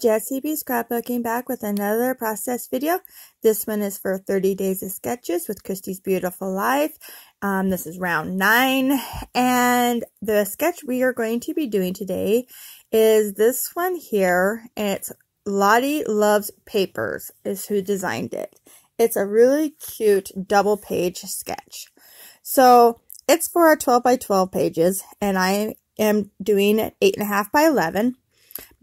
Jessie B Scrapbooking back with another process video. This one is for 30 Days of Sketches with Christy's Beautiful Life. This is round 9, and the sketch we are going to be doing today is this one here, and it's Lottie Loves Papers is who designed it. It's a really cute double page sketch. So it's for 12 by 12 pages, and I am doing 8.5 by 11.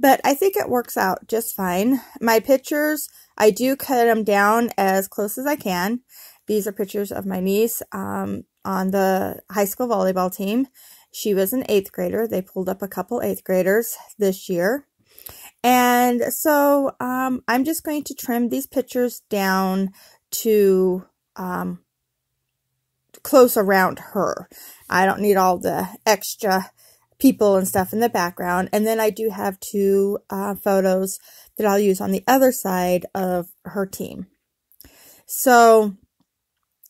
But I think it works out just fine. My pictures, I do cut them down as close as I can. These are pictures of my niece on the high school volleyball team. She was an 8th grader. They pulled up a couple 8th graders this year. And so I'm just going to trim these pictures down to close around her. I don't need all the extra people and stuff in the background. And then I do have 2 photos that I'll use on the other side of her team. So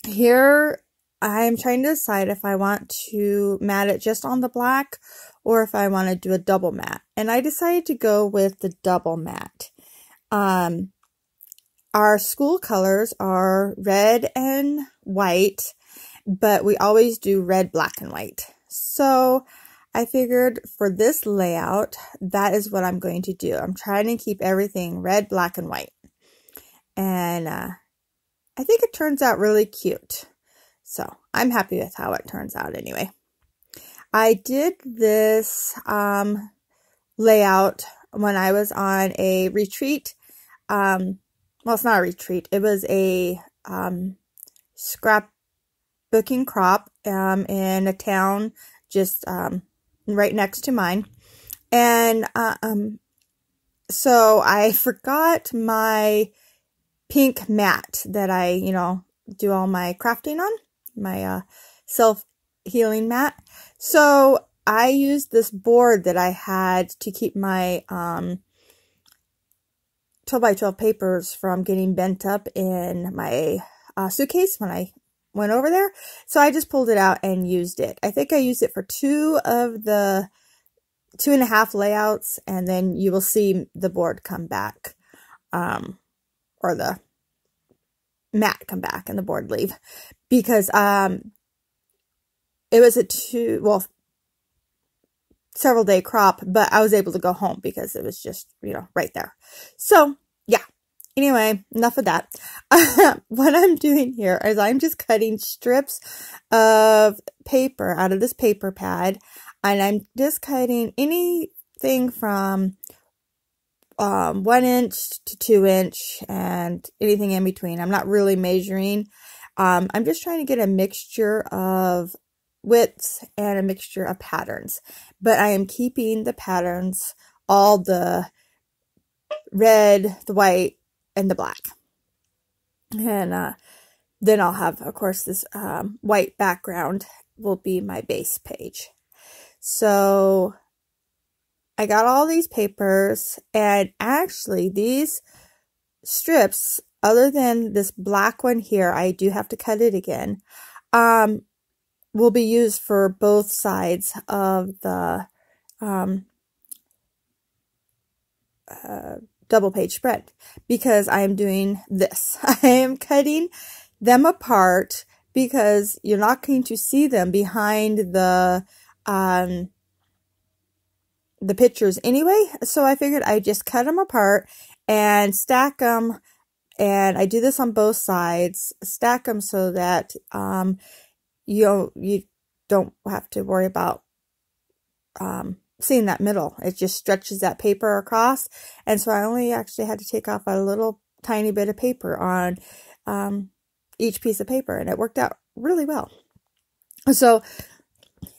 here I'm trying to decide if I want to mat it just on the black or if I want to do a double mat. And I decided to go with the double mat. Our school colors are red and white, but we always do red, black, and white. So I figured for this layout, that is what I'm going to do. I'm trying to keep everything red, black, and white. And I think it turns out really cute. So I'm happy with how it turns out anyway. I did this layout when I was on a retreat. Well, it's not a retreat. It was a scrapbooking crop in a town just right next to mine. And so I forgot my pink mat that I, do all my crafting on, my self-healing mat. So I used this board that I had to keep my 12 by 12 papers from getting bent up in my suitcase when I went over there. So I just pulled it out and used it. I think I used it for 2 of the 2.5 layouts, and then you will see the board come back, or the mat come back and the board leave, because it was a several day crop, but I was able to go home because it was just, right there. So yeah. Anyway, enough of that. What I'm doing here is I'm just cutting strips of paper out of this paper pad, and I'm just cutting anything from 1 inch to 2 inch and anything in between. I'm not really measuring. I'm just trying to get a mixture of widths and a mixture of patterns, but I am keeping the patterns, all the red, the white, and the black. And then I'll have, of course, this white background will be my base page. So I got all these papers, and actually these strips, other than this black one here, I do have to cut it again, will be used for both sides of the double page spread, because I am doing this. I am cutting them apart because you're not going to see them behind the pictures anyway. So I figured I'd just cut them apart and stack them. And I do this on both sides, stack them so that you don't have to worry about seeing that middle. It just stretches that paper across, and so I only actually had to take off a little tiny bit of paper on each piece of paper, and it worked out really well. So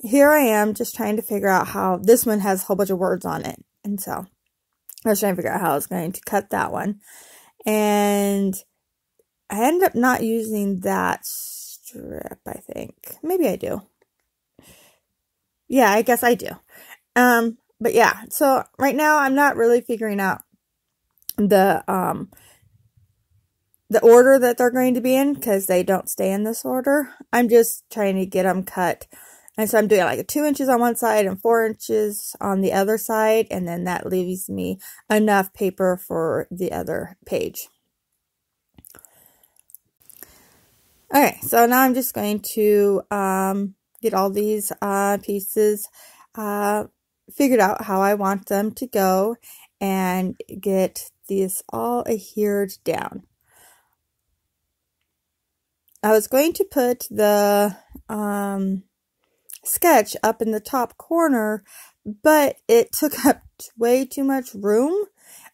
here I am just trying to figure out how this one has a whole bunch of words on it, and so I was trying to figure out how I was going to cut that one, and I ended up not using that strip. I think maybe I do. Yeah, I guess I do. But yeah, so right now I'm not really figuring out the order that they're going to be in, because they don't stay in this order. I'm just trying to get them cut And so I'm doing like 2 inches on one side and 4 inches on the other side. And then that leaves me enough paper for the other page. Okay, so now I'm just going to get all these pieces figured out how I want them to go and get these all adhered down. I was going to put the sketch up in the top corner, but it took up way too much room,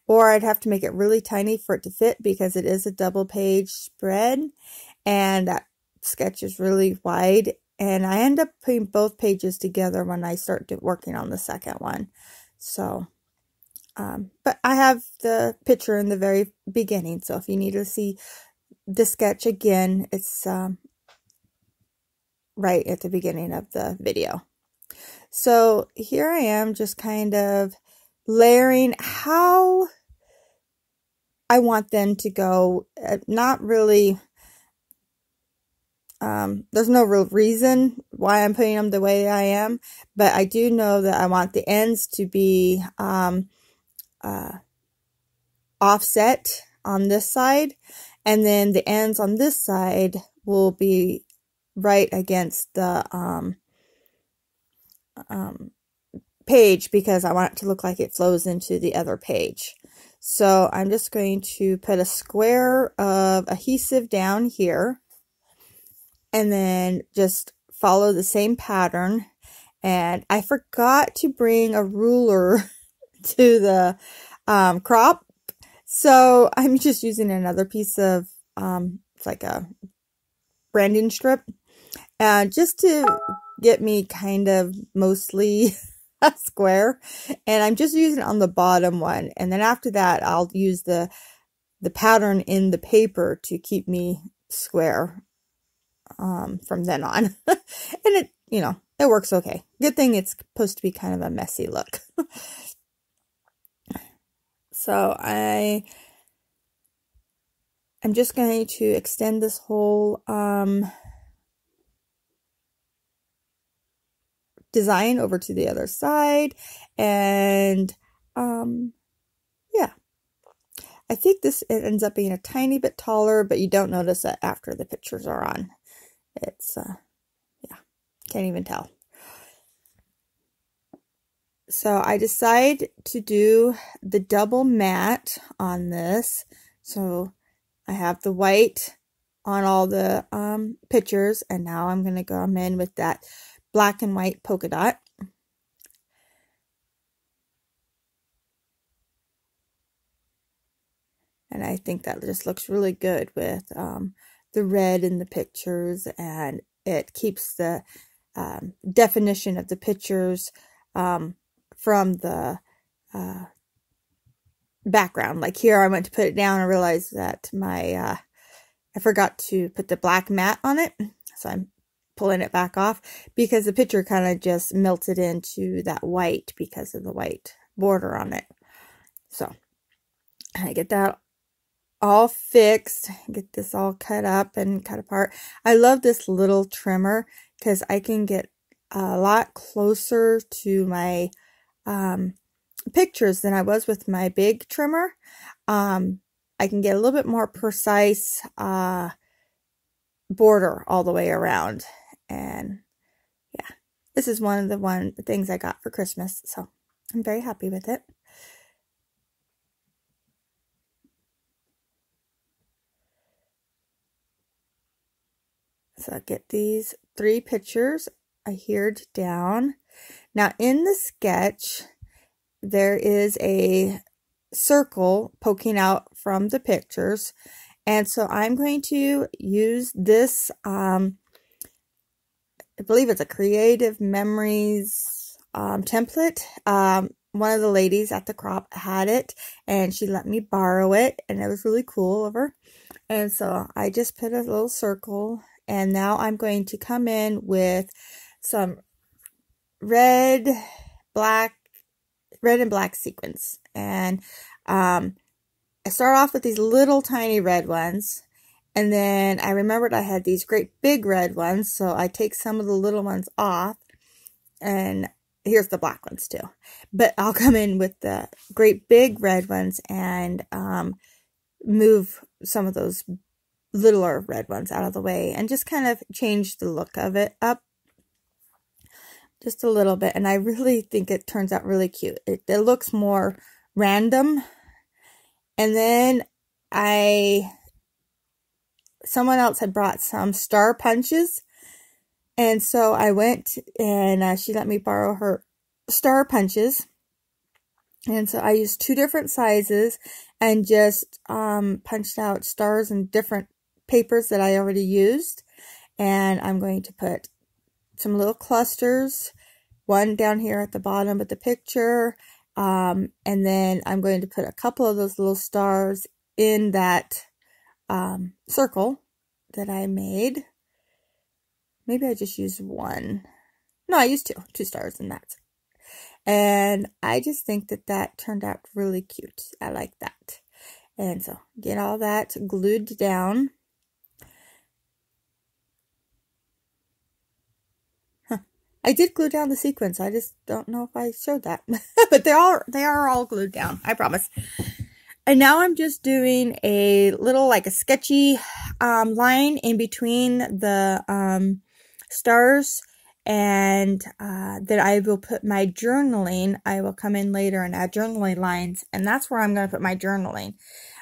or I'd have to make it really tiny for it to fit because it is a double page spread and that sketch is really wide, and I end up putting both pages together when I start working on the second one. So but I have the picture in the very beginning, so if you need to see the sketch again, it's right at the beginning of the video. So here I am just kind of layering how I want them to go. Not really, there's no real reason why I'm putting them the way I am, but I do know that I want the ends to be offset on this side, and then the ends on this side will be right against the page, because I want it to look like it flows into the other page. So I'm just going to put a square of adhesive down here and then just follow the same pattern. And I forgot to bring a ruler to the crop, so I'm just using another piece of it's like a branding strip, just to get me kind of mostly a square, and I'm just using it on the bottom one, and then after that I'll use the pattern in the paper to keep me square from then on. And it, you know, it works okay. Good thing it's supposed to be kind of a messy look. So I'm just going to extend this whole design over to the other side, and yeah, I think this ends up being a tiny bit taller, but you don't notice that after the pictures are on. It's yeah, can't even tell. So I decide to do the double matte on this. So I have the white on all the pictures, and now I'm going to come in with that black and white polka dot. And I think that just looks really good with the red in the pictures, and it keeps the definition of the pictures from the background. Like here, I went to put it down and realized that my I forgot to put the black matte on it, so I'm pulling it back off because the picture kind of just melted into that white because of the white border on it. So I get that all fixed, get this all cut up and cut apart. I love this little trimmer because I can get a lot closer to my pictures than I was with my big trimmer. I can get a little bit more precise border all the way around, and yeah, this is one of the things I got for Christmas, so I'm very happy with it. So I get these 3 pictures adhered down. Now in the sketch, there is a circle poking out from the pictures, and so I'm going to use this, I believe it's a Creative Memories template. One of the ladies at the crop had it, and she let me borrow it, and it was really cool of her. And so I just put a little circle, and now I'm going to come in with some red and black sequins. And I start off with these little tiny red ones, and then I remembered I had these great big red ones, so I take some of the little ones off, And here's the black ones too. But I'll come in with the great big red ones and move some of those littler red ones out of the way and just kind of change the look of it up just a little bit. And I really think it turns out really cute. It looks more random. And then someone else had brought some star punches. And so I went and she let me borrow her star punches. And so I used 2 different sizes and just punched out stars in different papers that I already used. And I'm going to put some little clusters, one down here at the bottom of the picture. And then I'm going to put a couple of those little stars in that circle that I made. Maybe I just used 1. No, I used 2 stars in that. And I just think that that turned out really cute. I like that. And so get all that glued down. I did glue down the sequins. I just don't know if I showed that. But they are all glued down, I promise. And now I'm just doing a little, like a sketchy line in between the stars. And then I will put my journaling. I will come in later and add journaling lines. And that's where I'm going to put my journaling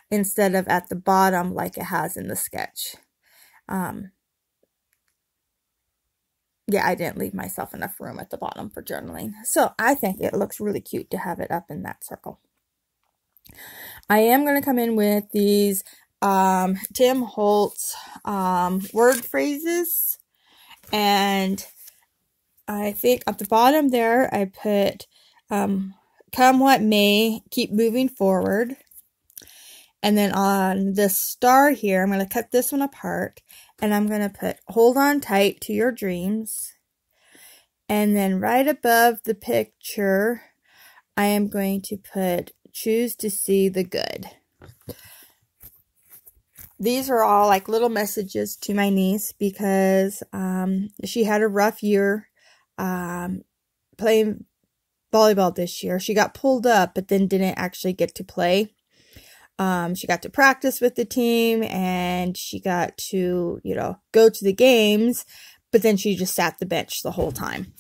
instead of at the bottom like it has in the sketch. Yeah, I didn't leave myself enough room at the bottom for journaling. So I think it looks really cute to have it up in that circle. I am going to come in with these Tim Holtz word phrases. And I think at the bottom there, I put, come what may, keep moving forward. And then on this star here, I'm going to cut this one apart. And I'm going to put, hold on tight to your dreams. And then right above the picture, I am going to put, choose to see the good. These are all like little messages to my niece because she had a rough year playing volleyball this year. She got pulled up, but then didn't actually get to play. She got to practice with the team and she got to, you know, go to the games, but then she just sat the bench the whole time.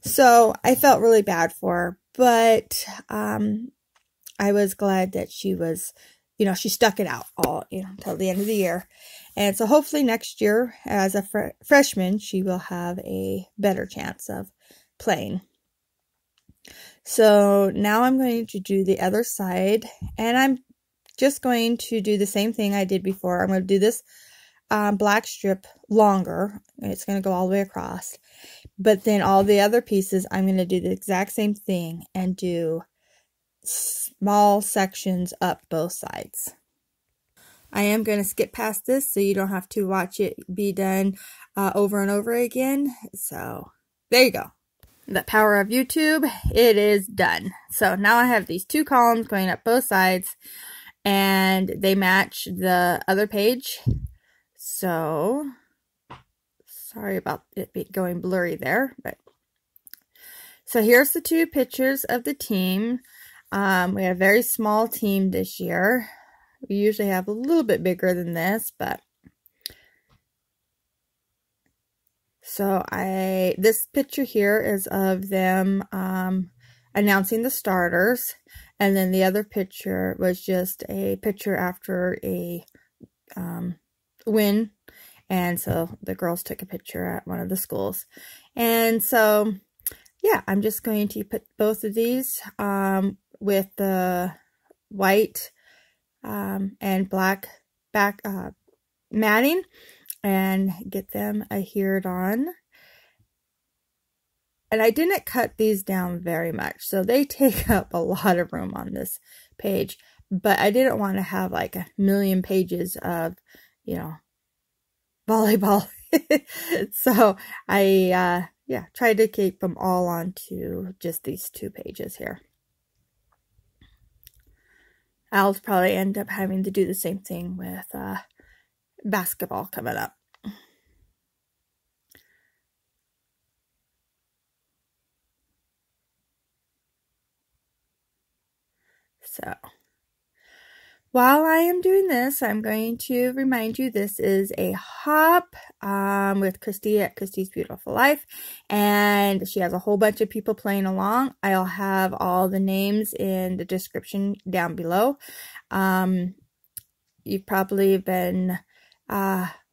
So I felt really bad for her, but I was glad that she was, you know, she stuck it out all, you know, until the end of the year. And so hopefully next year as a freshman, she will have a better chance of playing. So now I'm going to do the other side, and I'm just going to do the same thing I did before. I'm going to do this black strip longer. It's going to go all the way across. But then all the other pieces, I'm going to do the exact same thing and do small sections up both sides. I am going to skip past this so you don't have to watch it be done over and over again. So there you go. The power of YouTube, it is done. So now I have these 2 columns going up both sides. And they match the other page. So, sorry about it going blurry there. But so here's the 2 pictures of the team. We had a very small team this year. We usually have a little bit bigger than this, but so this picture here is of them announcing the starters. And then the other picture was just a picture after a win. And so the girls took a picture at one of the schools. And so, yeah, I'm just going to put both of these with the white and black back matting and get them adhered on. And I didn't cut these down very much, so they take up a lot of room on this page. But I didn't want to have like a million pages of, you know, volleyball. So I, yeah, tried to keep them all onto just these 2 pages here. I'll probably end up having to do the same thing with basketball coming up. So while I am doing this, I'm going to remind you this is a hop with Christy at Christy's Beautiful Life, and she has a whole bunch of people playing along. I'll have all the names in the description down below. You've probably been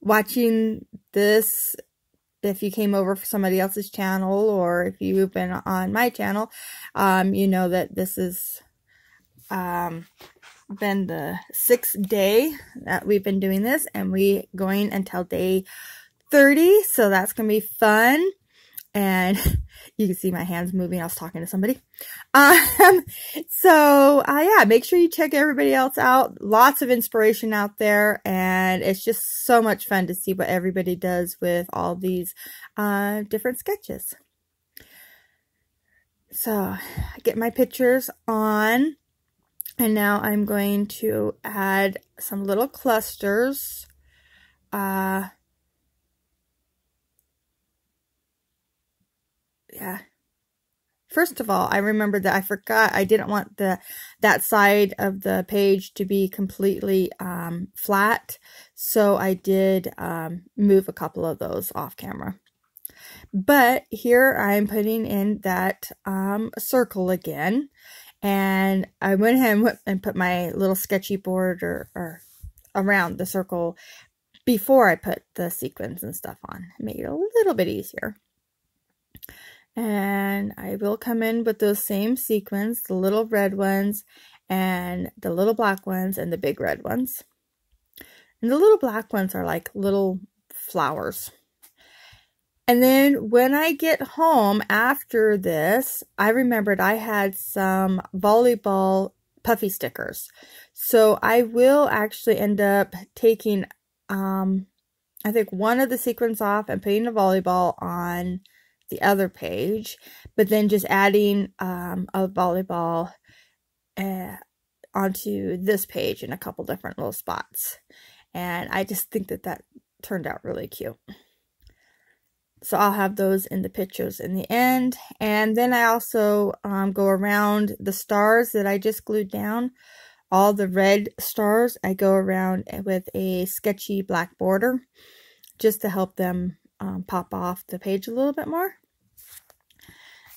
watching this if you came over for somebody else's channel, or if you've been on my channel. You know that this is been the 6th day that we've been doing this, and we going until day 30, so that's gonna be fun. And you can see my hands moving. I was talking to somebody. Yeah, make sure you check everybody else out. Lots of inspiration out there, and it's just so much fun to see what everybody does with all these different sketches. So I get my pictures on. And now I'm going to add some little clusters. Yeah. First of all, I remembered that I forgot I didn't want that side of the page to be completely flat. So I did move a couple of those off camera. But here I'm putting in that circle again. And I went ahead and put my little sketchy board or around the circle before I put the sequins and stuff on. Make it a little bit easier. And I will come in with those same sequins, the little red ones and the little black ones and the big red ones. And the little black ones are like little flowers. And then when I get home after this, I remembered I had some volleyball puffy stickers. So I will actually end up taking, I think, one of the sequins off and putting a volleyball on the other page, but then just adding a volleyball onto this page in a couple different little spots. And I just think that turned out really cute. So I'll have those in the pictures in the end. And then I also go around the stars that I just glued down. All the red stars, I go around with a sketchy black border just to help them pop off the page a little bit more.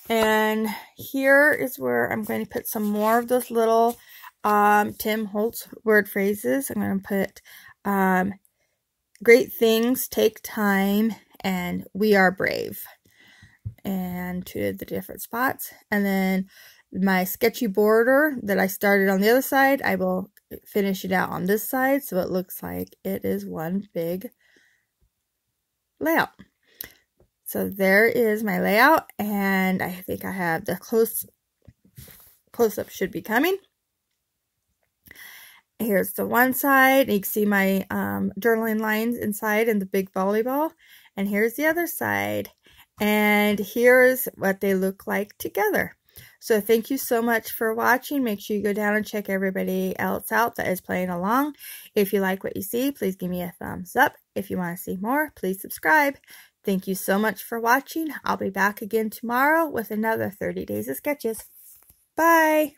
And here is where I'm going to put some more of those little Tim Holtz word phrases. I'm going to put great things take time, and we are brave, and to the different spots. And then my sketchy border that I started on the other side, I will finish it out on this side so it looks like it is one big layout. So there is my layout, and I think I have the close-up should be coming. Here's the one side. You can see my journaling lines inside and the big volleyball. And here's the other side. And here's what they look like together. So thank you so much for watching. Make sure you go down and check everybody else out that is playing along. If you like what you see, please give me a thumbs up. If you want to see more, please subscribe. Thank you so much for watching. I'll be back again tomorrow with another 30 Days of Sketches. Bye!